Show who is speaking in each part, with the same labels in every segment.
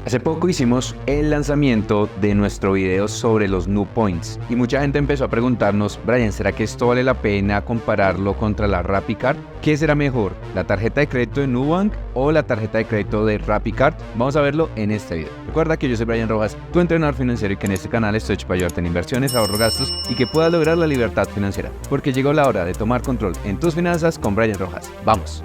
Speaker 1: Hace poco hicimos el lanzamiento de nuestro video sobre los NuPoints y mucha gente empezó a preguntarnos: Brian, ¿será que esto vale la pena compararlo contra la RappiCard? ¿Qué será mejor, la tarjeta de crédito de Nubank o la tarjeta de crédito de RappiCard? Vamos a verlo en este video. Recuerda que yo soy Brian Rojas, tu entrenador financiero, y que en este canal estoy hecho para ayudarte en inversiones, ahorro, gastos y que puedas lograr la libertad financiera. Porque llegó la hora de tomar control en tus finanzas con Brian Rojas. ¡Vamos!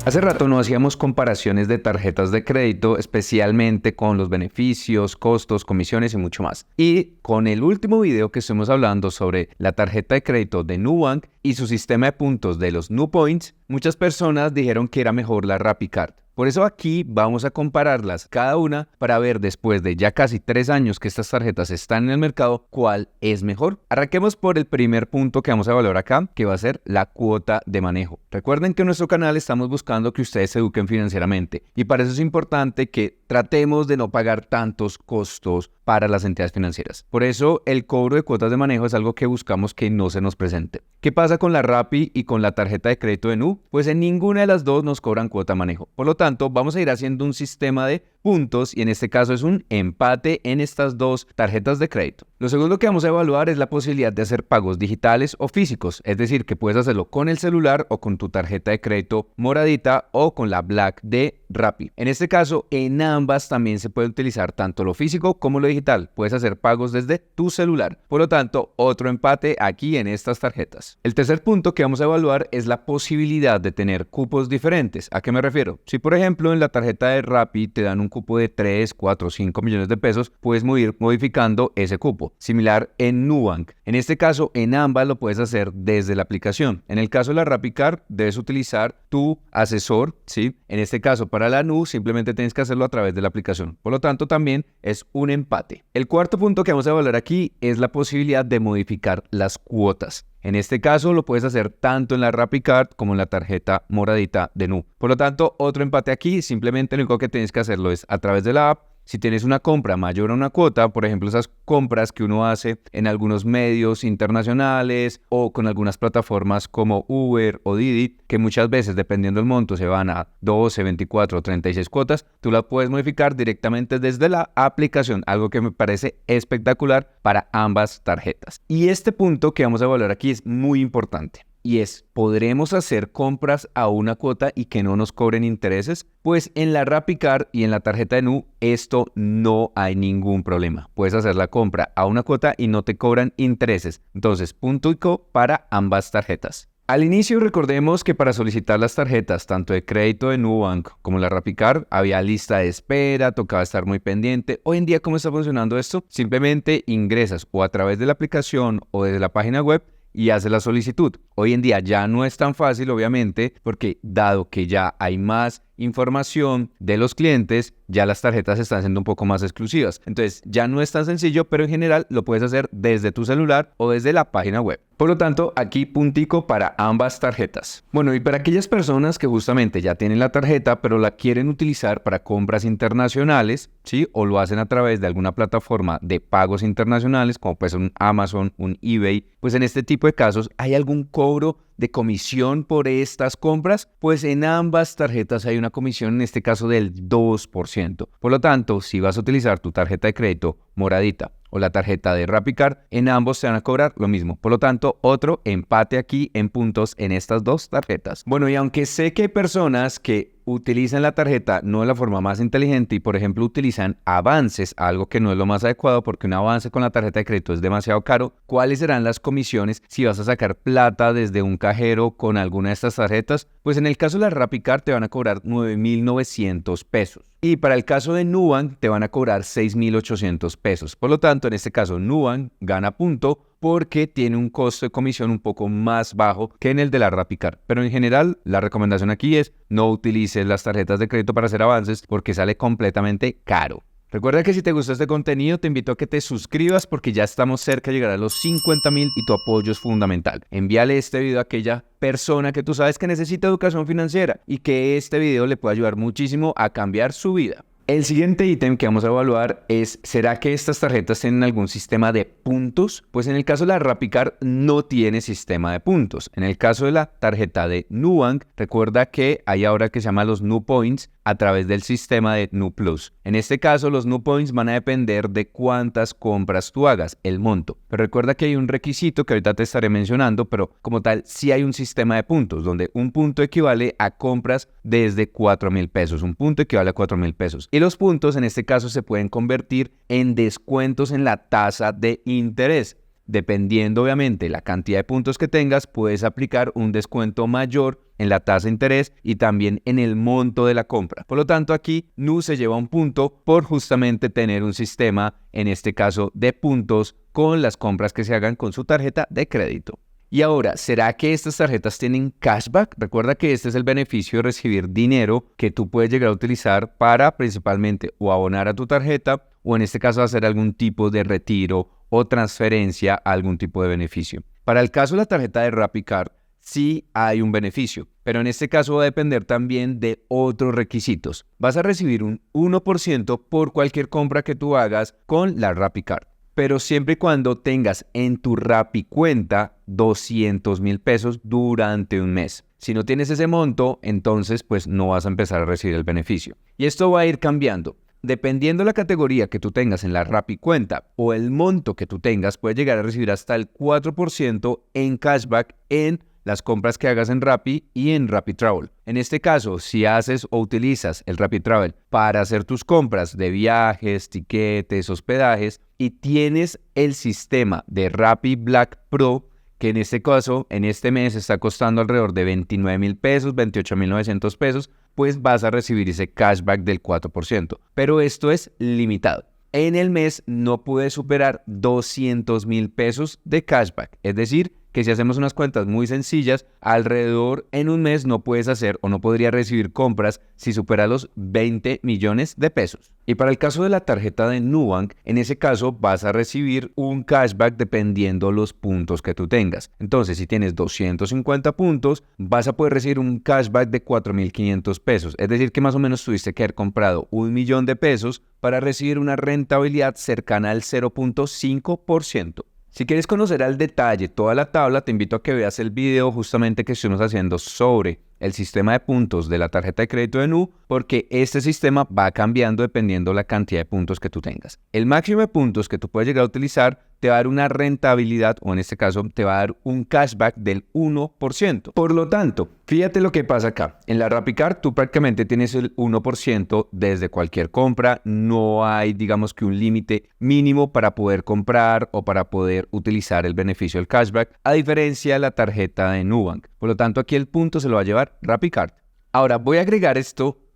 Speaker 1: Hace rato no hacíamos comparaciones de tarjetas de crédito, especialmente con los beneficios, costos, comisiones y mucho más. Y con el último video que estuvimos hablando sobre la tarjeta de crédito de Nubank y su sistema de puntos de los NuPoints, muchas personas dijeron que era mejor la RappiCard. Por eso aquí vamos a compararlas cada una para ver, después de ya casi 3 años que estas tarjetas están en el mercado, cuál es mejor. Arranquemos por el primer punto que vamos a evaluar acá, que va a ser la cuota de manejo. Recuerden que en nuestro canal estamos buscando que ustedes se eduquen financieramente y para eso es importante que tratemos de no pagar tantos costos para las entidades financieras. Por eso el cobro de cuotas de manejo es algo que buscamos que no se nos presente. ¿Qué pasa con la Rappi y con la tarjeta de crédito de Nu? Pues en ninguna de las dos nos cobran cuota de manejo. Por lo tanto, vamos a ir haciendo un sistema de puntos y en este caso es un empate en estas dos tarjetas de crédito. Lo segundo que vamos a evaluar es la posibilidad de hacer pagos digitales o físicos, es decir, que puedes hacerlo con el celular o con tu tarjeta de crédito moradita o con la Black de Rappi. En este caso, en ambas también se puede utilizar tanto lo físico como lo digital. Puedes hacer pagos desde tu celular. Por lo tanto, otro empate aquí en estas tarjetas. El tercer punto que vamos a evaluar es la posibilidad de tener cupos diferentes. ¿A qué me refiero? Si por ejemplo en la tarjeta de Rappi te dan un cupo de 3, 4, 5 millones de pesos, puedes ir modificando ese cupo. Similar en Nubank. En este caso, en ambas lo puedes hacer desde la aplicación. En el caso de la RappiCard, debes utilizar tu asesor, ¿sí? En este caso, para la Nu, simplemente tienes que hacerlo a través de la aplicación. Por lo tanto, también es un empate. El cuarto punto que vamos a evaluar aquí es la posibilidad de modificar las cuotas. En este caso lo puedes hacer tanto en la RappiCard como en la tarjeta moradita de Nu. Por lo tanto, otro empate aquí. Simplemente lo único que tienes que hacerlo es a través de la app. Si tienes una compra mayor a una cuota, por ejemplo, esas compras que uno hace en algunos medios internacionales o con algunas plataformas como Uber o Didi, que muchas veces, dependiendo del monto, se van a 12, 24 o 36 cuotas, tú la puedes modificar directamente desde la aplicación, algo que me parece espectacular para ambas tarjetas. Y este punto que vamos a evaluar aquí es muy importante. Y es, ¿podremos hacer compras a una cuota y que no nos cobren intereses? Pues en la RappiCard y en la tarjeta de Nu esto no hay ningún problema. Puedes hacer la compra a una cuota y no te cobran intereses. Entonces, punto y co para ambas tarjetas. Al inicio recordemos que para solicitar las tarjetas tanto de crédito de Nubank como la RappiCard había lista de espera, tocaba estar muy pendiente. Hoy en día, ¿cómo está funcionando esto? Simplemente ingresas o a través de la aplicación o desde la página web y hace la solicitud. Hoy en día ya no es tan fácil, obviamente, porque dado que ya hay más información de los clientes, ya las tarjetas están siendo un poco más exclusivas. Entonces ya no es tan sencillo, pero en general lo puedes hacer desde tu celular o desde la página web. Por lo tanto, aquí puntico para ambas tarjetas. Bueno, y para aquellas personas que justamente ya tienen la tarjeta, pero la quieren utilizar para compras internacionales, ¿sí? O lo hacen a través de alguna plataforma de pagos internacionales, como puede ser un Amazon, un eBay, pues en este tipo de casos, ¿hay algún cobro de comisión por estas compras? Pues en ambas tarjetas hay una comisión, en este caso del 2%. Por lo tanto, si vas a utilizar tu tarjeta de crédito moradita o la tarjeta de RappiCard, en ambos te van a cobrar lo mismo. Por lo tanto, otro empate aquí en puntos en estas dos tarjetas. Bueno, y aunque sé que hay personas que utilizan la tarjeta no de la forma más inteligente y por ejemplo utilizan avances, algo que no es lo más adecuado porque un avance con la tarjeta de crédito es demasiado caro, ¿cuáles serán las comisiones si vas a sacar plata desde un cajero con alguna de estas tarjetas? Pues en el caso de la RappiCard te van a cobrar 9.900 pesos. Y para el caso de Nubank te van a cobrar 6.800 pesos. Por lo tanto, en este caso Nubank gana punto porque tiene un costo de comisión un poco más bajo que en el de la RappiCard. Pero en general, la recomendación aquí es no utilices las tarjetas de crédito para hacer avances porque sale completamente caro. Recuerda que si te gustó este contenido, te invito a que te suscribas porque ya estamos cerca de llegar a los 50.000 y tu apoyo es fundamental. Envíale este video a aquella persona que tú sabes que necesita educación financiera y que este video le puede ayudar muchísimo a cambiar su vida. El siguiente ítem que vamos a evaluar es, ¿será que estas tarjetas tienen algún sistema de puntos? Pues en el caso de la RappiCard no tiene sistema de puntos. En el caso de la tarjeta de Nubank, recuerda que hay ahora que se llama los Nu Points a través del sistema de Nu Plus. En este caso, los Nu Points van a depender de cuántas compras tú hagas, el monto. Pero recuerda que hay un requisito que ahorita te estaré mencionando, pero como tal, sí hay un sistema de puntos, donde un punto equivale a compras desde 4,000 pesos. Un punto equivale a 4,000 pesos. Y los puntos en este caso se pueden convertir en descuentos en la tasa de interés. Dependiendo obviamente la cantidad de puntos que tengas, puedes aplicar un descuento mayor en la tasa de interés y también en el monto de la compra. Por lo tanto, aquí Nu se lleva un punto por justamente tener un sistema, en este caso, de puntos con las compras que se hagan con su tarjeta de crédito. Y ahora, ¿será que estas tarjetas tienen cashback? Recuerda que este es el beneficio de recibir dinero que tú puedes llegar a utilizar para principalmente o abonar a tu tarjeta o en este caso hacer algún tipo de retiro o transferencia a algún tipo de beneficio. Para el caso de la tarjeta de RappiCard, sí hay un beneficio, pero en este caso va a depender también de otros requisitos. Vas a recibir un 1% por cualquier compra que tú hagas con la RappiCard, pero siempre y cuando tengas en tu Rappi cuenta 200,000 pesos durante un mes. Si no tienes ese monto, entonces pues no vas a empezar a recibir el beneficio. Y esto va a ir cambiando. Dependiendo de la categoría que tú tengas en la Rappi cuenta o el monto que tú tengas, puedes llegar a recibir hasta el 4% en cashback en las compras que hagas en Rappi y en Rappi Travel. En este caso, si haces o utilizas el Rappi Travel para hacer tus compras de viajes, tiquetes, hospedajes y tienes el sistema de Rappi Black Pro, que en este caso, en este mes está costando alrededor de 29,000 pesos, 28,900 pesos, pues vas a recibir ese cashback del 4%. Pero esto es limitado. En el mes no puedes superar 200,000 pesos de cashback. Es decir, que si hacemos unas cuentas muy sencillas, alrededor en un mes no puedes hacer o no podrías recibir compras si supera los 20 millones de pesos. Y para el caso de la tarjeta de Nubank, en ese caso vas a recibir un cashback dependiendo los puntos que tú tengas. Entonces, si tienes 250 puntos, vas a poder recibir un cashback de 4,500 pesos. Es decir, que más o menos tuviste que haber comprado 1,000,000 de pesos para recibir una rentabilidad cercana al 0,5%. Si quieres conocer al detalle toda la tabla, te invito a que veas el video justamente que estuvimos haciendo sobre el sistema de puntos de la tarjeta de crédito de Nu, porque este sistema va cambiando dependiendo la cantidad de puntos que tú tengas. El máximo de puntos que tú puedes llegar a utilizar te va a dar una rentabilidad, o en este caso te va a dar un cashback del 1%. Por lo tanto, fíjate lo que pasa acá. En la RappiCard tú prácticamente tienes el 1% desde cualquier compra. No hay, digamos que un límite mínimo para poder comprar o para poder utilizar el beneficio del cashback, a diferencia de la tarjeta de Nubank. Por lo tanto, aquí el punto se lo va a llevar RappiCard. Ahora voy a agregar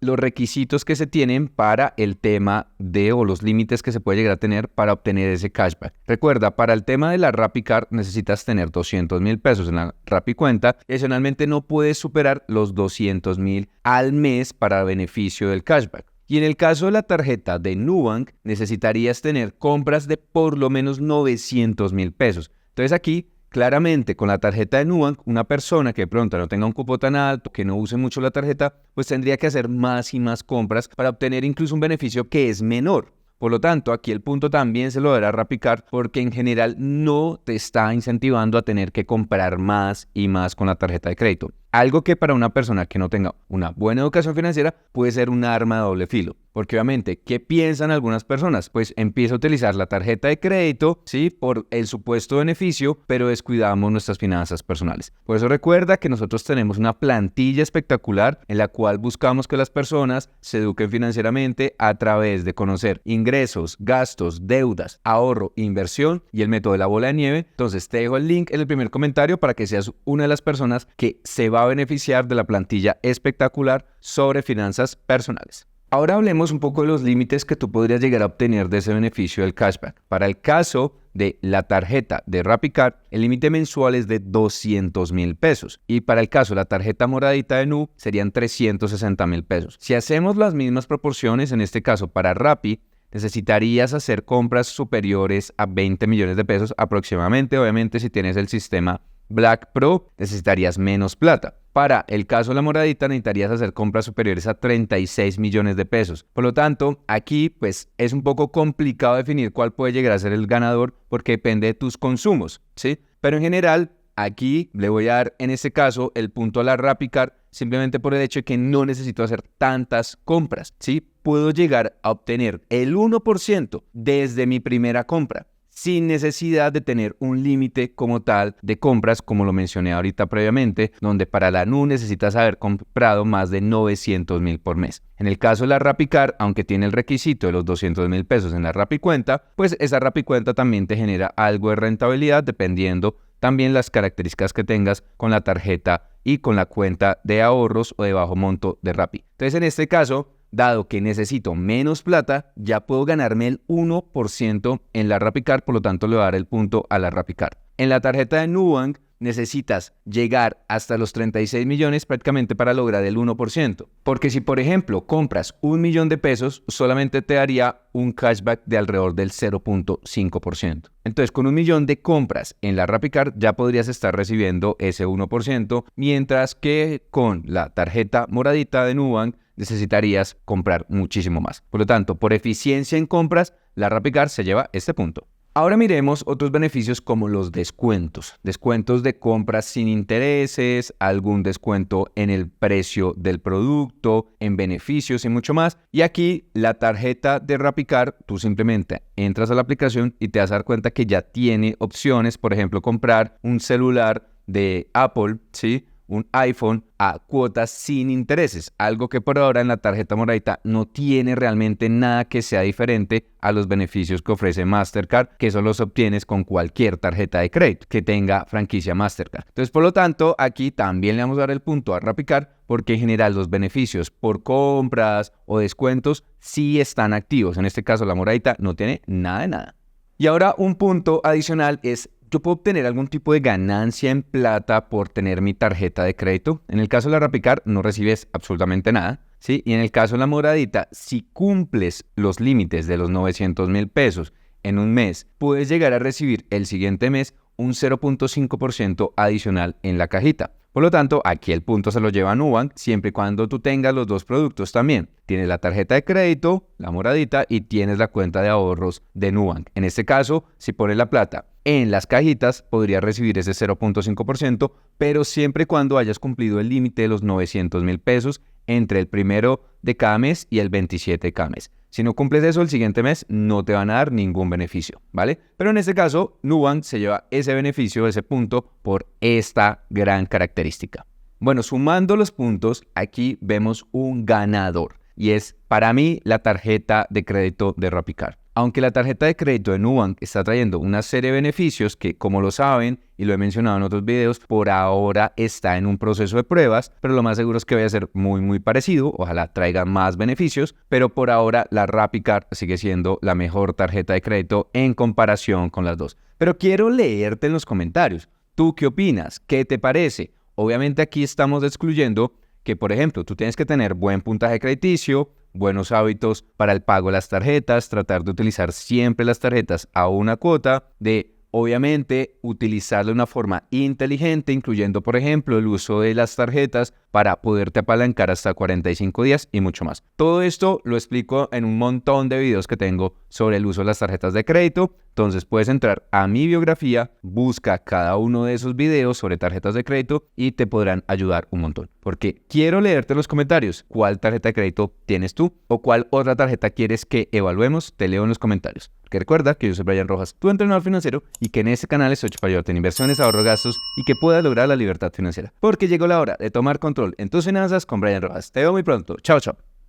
Speaker 1: los requisitos que se tienen para el tema o los límites que se puede llegar a tener para obtener ese cashback. Recuerda, para el tema de la RappiCard necesitas tener 200,000 pesos en la Rappi cuenta y adicionalmente no puedes superar los 200,000 al mes para beneficio del cashback. Y en el caso de la tarjeta de Nubank necesitarías tener compras de por lo menos 900,000 pesos. Entonces aquí, claramente, con la tarjeta de Nubank, una persona que de pronto no tenga un cupo tan alto, que no use mucho la tarjeta, pues tendría que hacer más y más compras para obtener incluso un beneficio que es menor. Por lo tanto, aquí el punto también se lo dará RappiCard porque en general no te está incentivando a tener que comprar más y más con la tarjeta de crédito. Algo que para una persona que no tenga una buena educación financiera puede ser un arma de doble filo. Porque obviamente, ¿qué piensan algunas personas? Pues empieza a utilizar la tarjeta de crédito, ¿sí? Por el supuesto beneficio, pero descuidamos nuestras finanzas personales. Por eso recuerda que nosotros tenemos una plantilla espectacular en la cual buscamos que las personas se eduquen financieramente a través de conocer ingresos, gastos, deudas, ahorro, inversión y el método de la bola de nieve. Entonces te dejo el link en el primer comentario para que seas una de las personas que se va a beneficiar de la plantilla espectacular sobre finanzas personales. Ahora hablemos un poco de los límites que tú podrías llegar a obtener de ese beneficio del cashback. Para el caso de la tarjeta de RappiCard, el límite mensual es de 200,000 pesos. Y para el caso de la tarjeta moradita de Nu, serían 360,000 pesos. Si hacemos las mismas proporciones, en este caso para Rappi, necesitarías hacer compras superiores a 20 millones de pesos aproximadamente, obviamente si tienes el sistema Black Pro necesitarías menos plata. Para el caso de la moradita necesitarías hacer compras superiores a 36 millones de pesos. Por lo tanto, aquí pues es un poco complicado definir cuál puede llegar a ser el ganador porque depende de tus consumos, ¿sí? Pero en general, aquí le voy a dar en este caso el punto a la RappiCard simplemente por el hecho de que no necesito hacer tantas compras, ¿sí? Puedo llegar a obtener el 1% desde mi primera compra, sin necesidad de tener un límite como tal de compras, como lo mencioné ahorita previamente, donde para la NU necesitas haber comprado más de 900,000 por mes. En el caso de la RappiCard, aunque tiene el requisito de los 200,000 pesos en la RappiCuenta, pues esa RappiCuenta también te genera algo de rentabilidad dependiendo también las características que tengas con la tarjeta y con la cuenta de ahorros o de bajo monto de Rappi. Entonces, en este caso, dado que necesito menos plata, ya puedo ganarme el 1% en la RappiCard, por lo tanto le voy a dar el punto a la RappiCard. En la tarjeta de Nubank necesitas llegar hasta los 36 millones prácticamente para lograr el 1%. Porque si, por ejemplo, compras 1 millón de pesos, solamente te daría un cashback de alrededor del 0.5%. Entonces, con 1 millón de compras en la RappiCard ya podrías estar recibiendo ese 1%, mientras que con la tarjeta moradita de Nubank necesitarías comprar muchísimo más. Por lo tanto, por eficiencia en compras, la RappiCard se lleva este punto. Ahora miremos otros beneficios como los descuentos. Descuentos de compras sin intereses, algún descuento en el precio del producto, en beneficios y mucho más. Y aquí la tarjeta de RappiCard, tú simplemente entras a la aplicación y te vas a dar cuenta que ya tiene opciones, por ejemplo, comprar un celular de Apple, ¿sí? Un iPhone a cuotas sin intereses, algo que por ahora en la tarjeta moradita no tiene realmente nada que sea diferente a los beneficios que ofrece Mastercard, que eso los obtienes con cualquier tarjeta de crédito que tenga franquicia Mastercard. Entonces, por lo tanto, aquí también le vamos a dar el punto a RappiCard porque en general los beneficios por compras o descuentos sí están activos. En este caso, la moradita no tiene nada de nada. Y ahora un punto adicional es: ¿yo puedo obtener algún tipo de ganancia en plata por tener mi tarjeta de crédito? En el caso de la RappiCard no recibes absolutamente nada, ¿sí? Y en el caso de la moradita, si cumples los límites de los 900,000 pesos en un mes, puedes llegar a recibir el siguiente mes un 0.5% adicional en la cajita. Por lo tanto, aquí el punto se lo lleva Nubank siempre y cuando tú tengas los dos productos también. Tienes la tarjeta de crédito, la moradita, y tienes la cuenta de ahorros de Nubank. En este caso, si pones la plata en las cajitas, podrías recibir ese 0.5%, pero siempre y cuando hayas cumplido el límite de los 900,000 pesos entre el primero de cada mes y el 27 de cada mes. Si no cumples eso, el siguiente mes no te van a dar ningún beneficio, ¿vale? Pero en este caso, Nubank se lleva ese beneficio, ese punto, por esta gran característica. Bueno, sumando los puntos, aquí vemos un ganador. Y es, para mí, la tarjeta de crédito de RappiCard. Aunque la tarjeta de crédito de Nubank está trayendo una serie de beneficios que, como lo saben, y lo he mencionado en otros videos, por ahora está en un proceso de pruebas, pero lo más seguro es que vaya a ser muy parecido, ojalá traiga más beneficios, pero por ahora la RappiCard sigue siendo la mejor tarjeta de crédito en comparación con las dos. Pero quiero leerte en los comentarios, ¿tú qué opinas? ¿Qué te parece? Obviamente aquí estamos excluyendo que, por ejemplo, tú tienes que tener buen puntaje crediticio, buenos hábitos para el pago de las tarjetas, tratar de utilizar siempre las tarjetas a una cuota, de obviamente utilizarlo de una forma inteligente, incluyendo, por ejemplo, el uso de las tarjetas para poderte apalancar hasta 45 días y mucho más. Todo esto lo explico en un montón de videos que tengo sobre el uso de las tarjetas de crédito. Entonces puedes entrar a mi biografía, busca cada uno de esos videos sobre tarjetas de crédito y te podrán ayudar un montón. Porque quiero leerte en los comentarios cuál tarjeta de crédito tienes tú o cuál otra tarjeta quieres que evaluemos. Te leo en los comentarios. Que recuerda que yo soy Brian Rojas, tu entrenador financiero, y que en este canal estoy para ayudarte en inversiones, ahorros, gastos y que puedas lograr la libertad financiera. Porque llegó la hora de tomar control en tus finanzas con Brian Rojas. Te veo muy pronto. Chao, chao.